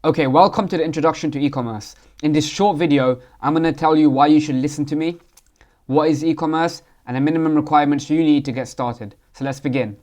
Okay, welcome to the introduction to e-commerce. In this short video, I'm going to tell you why you should listen to me, what is e-commerce, and the minimum requirements you need to get started. So let's begin.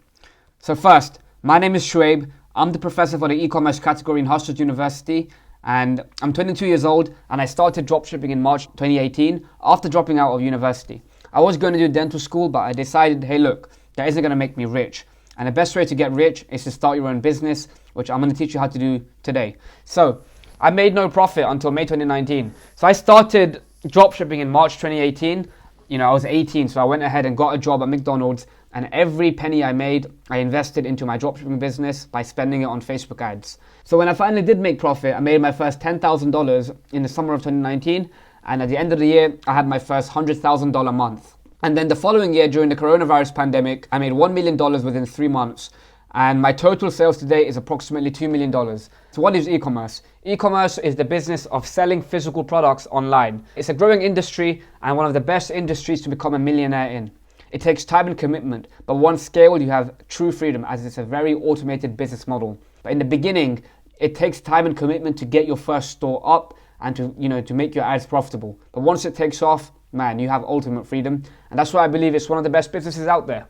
So first, my name is Shuaib. I'm the professor for the e-commerce category in Hustlers University, and I'm 22 years old, and I started dropshipping in March 2018 after dropping out of university. I was going to do dental school, but I decided, hey look, that isn't going to make me rich. And the best way to get rich is to start your own business, which I'm going to teach you how to do today. So I made no profit until May 2019. So I started dropshipping in March 2018. I was 18, so I went ahead and got a job at McDonald's, and every penny I made, I invested into my dropshipping business by spending it on Facebook ads. So when I finally did make profit, I made my first $10,000 in the summer of 2019, and at the end of the year, I had my first $100,000 month. And then the following year, during the coronavirus pandemic, I made $1 million within 3 months. And my total sales today is approximately $2 million. So what is e-commerce? E-commerce is the business of selling physical products online. It's a growing industry and one of the best industries to become a millionaire in. It takes time and commitment, but once scaled, you have true freedom as it's a very automated business model. But in the beginning, it takes time and commitment to get your first store up and to make your ads profitable. But once it takes off, man, you have ultimate freedom. And that's why I believe it's one of the best businesses out there.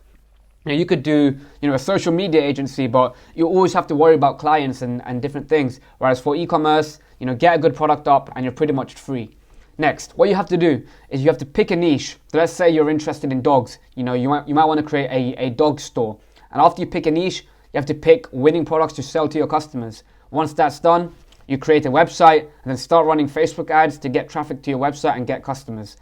You could do, a social media agency, but you always have to worry about clients and different things. Whereas for e-commerce, get a good product up and you're pretty much free. Next, what you have to do is you have to pick a niche. So let's say you're interested in dogs. You might want to create a dog store. And after you pick a niche, you have to pick winning products to sell to your customers. Once that's done, you create a website and then start running Facebook ads to get traffic to your website and get customers.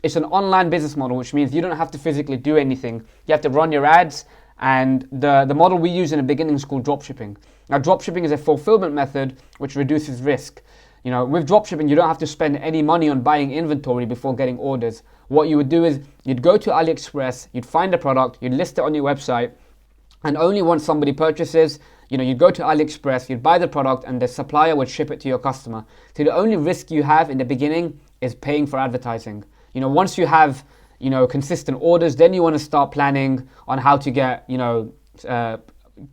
It's an online business model, which means you don't have to physically do anything. You have to run your ads, and the model we use in the beginning is called dropshipping. Now, dropshipping is a fulfillment method which reduces risk. With dropshipping, you don't have to spend any money on buying inventory before getting orders. What you would do is you'd go to AliExpress, you'd find a product, you'd list it on your website, and only once somebody purchases, you'd go to AliExpress, you'd buy the product, and the supplier would ship it to your customer. So the only risk you have in the beginning is paying for advertising. Once you have, consistent orders, then you want to start planning on how to get,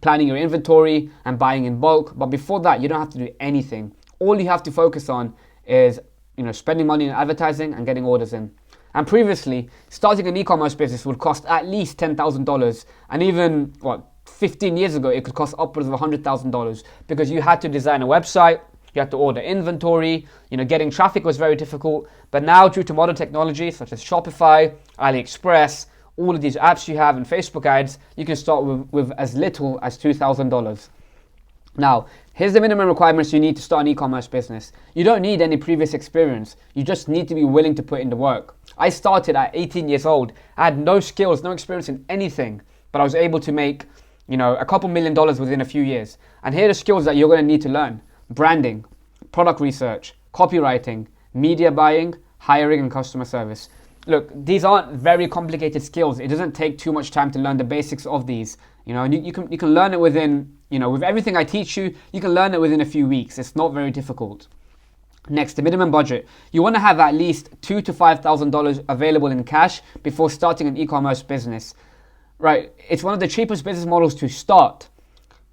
planning your inventory and buying in bulk. But before that, you don't have to do anything. All you have to focus on is, spending money on advertising and getting orders in. And previously, starting an e-commerce business would cost at least $10,000. And even, 15 years ago, it could cost upwards of $100,000 because you had to design a website. You had to order inventory, getting traffic was very difficult. But now, due to modern technology such as Shopify, AliExpress, all of these apps you have and Facebook ads, you can start with as little as $2,000. Now, here's the minimum requirements you need to start an e-commerce business. You don't need any previous experience. You just need to be willing to put in the work. I started at 18 years old. I had no skills, no experience in anything, but I was able to make, a couple $1 million within a few years. And here are the skills that you're going to need to learn. Branding, product research, copywriting, media buying, hiring, and customer service. Look, these aren't very complicated skills. It doesn't take too much time to learn the basics of these. And you can learn it within, with everything I teach you, you can learn it within a few weeks. It's not very difficult. Next, the minimum budget. You want to have at least $2,000 to $5,000 available in cash before starting an e-commerce business. Right, it's one of the cheapest business models to start.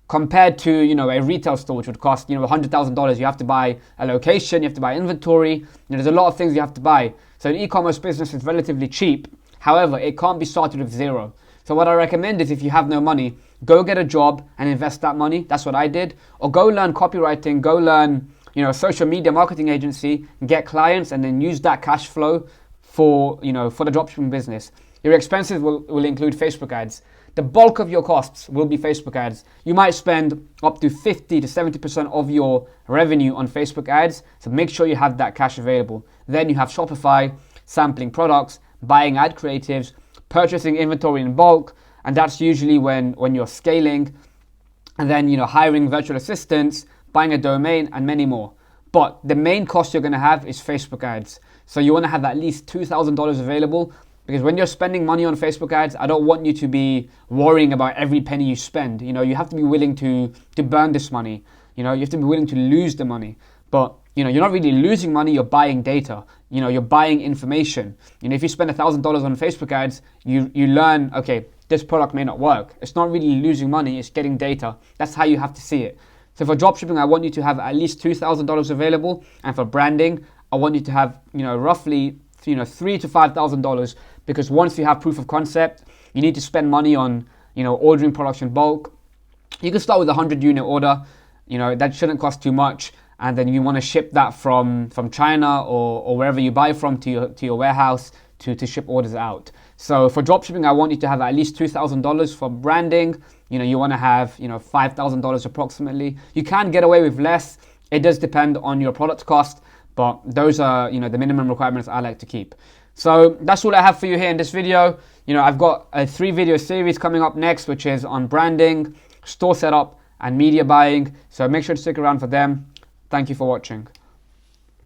Compared to, a retail store, which would cost, $100,000, you have to buy a location, you have to buy inventory, there's a lot of things you have to buy. So an e-commerce business is relatively cheap. However, it can't be started with zero. So what I recommend is if you have no money, go get a job and invest that money. That's what I did. Or go learn copywriting, go learn, social media marketing agency, get clients, and then use that cash flow for the dropshipping business. Your expenses will include Facebook ads. The bulk of your costs will be Facebook ads. You might spend up to 50 to 70% of your revenue on Facebook ads, so make sure you have that cash available. Then you have Shopify, sampling products, buying ad creatives, purchasing inventory in bulk, and that's usually when you're scaling, and then hiring virtual assistants, buying a domain, and many more. But the main cost you're going to have is Facebook ads. So you want to have at least $2,000 available. Because when you're spending money on Facebook ads, I don't want you to be worrying about every penny you spend. You have to be willing to burn this money. You have to be willing to lose the money. But, you're not really losing money, you're buying data. You're buying information. If you spend $1,000 on Facebook ads, you learn, okay, this product may not work. It's not really losing money, it's getting data. That's how you have to see it. So for dropshipping, I want you to have at least $2,000 available, and for branding, I want you to have, roughly, $3,000 to $5,000, because once you have proof of concept, you need to spend money on, ordering products in bulk. You can start with a 100-unit order, that shouldn't cost too much, and then you want to ship that from China or wherever you buy from to your warehouse to ship orders out. So for dropshipping, I want you to have at least $2,000. For branding, you want to have, $5,000 approximately. You can get away with less. It does depend on your product cost, but those are, the minimum requirements I like to keep. So that's all I have for you here in this video. I've got a 3-video series coming up next, which is on branding, store setup, and media buying. So make sure to stick around for them. Thank you for watching.